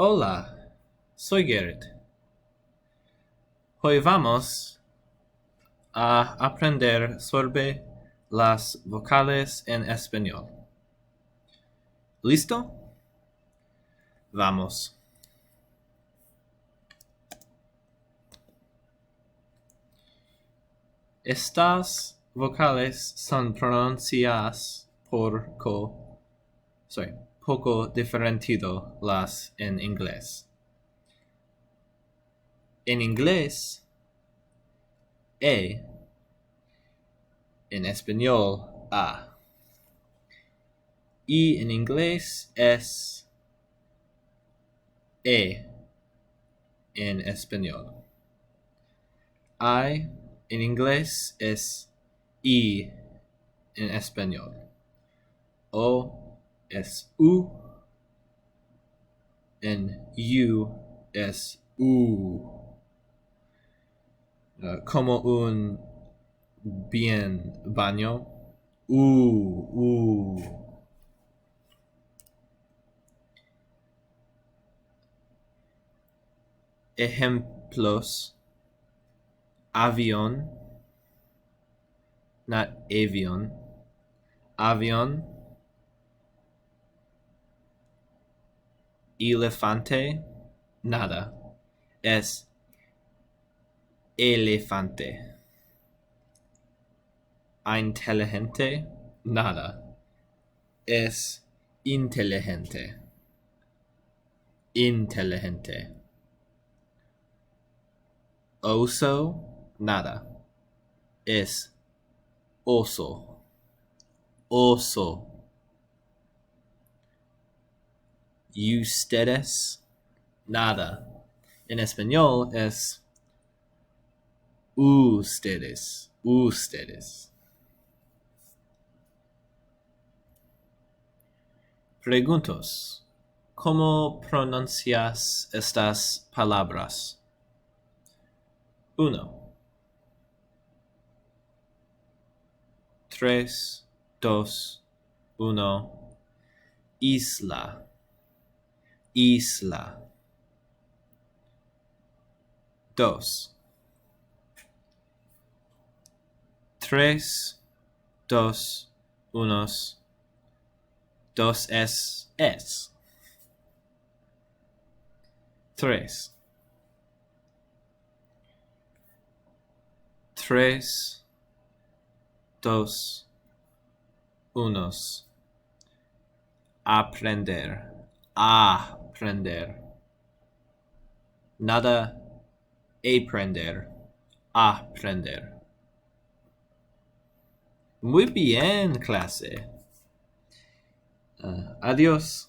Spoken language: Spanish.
Hola, soy Garrett. Hoy vamos a aprender sobre las vocales en español. ¿Listo? Vamos. Estas vocales son pronunciadas poco diferentido las en inglés. En inglés, E. En español, A. Y en inglés es E en español. I en inglés es I en español. O es U. En U es U. Como un bien baño. U. Ejemplos: avión, not avión, avión, elefante, nada, es elefante. Inteligente, nada, es inteligente. Inteligente. Oso, nada, es oso. Oso. Ustedes, nada. En español es ustedes. Ustedes. Preguntos. ¿Cómo pronuncias estas palabras? 1, 3, 2, 1. Isla. Isla. 2, 3, 2, 1. 2 es. 3, 3, 2, 1. Aprender. Aprender. Nada. Aprender. Aprender. Muy bien, clase. Adiós.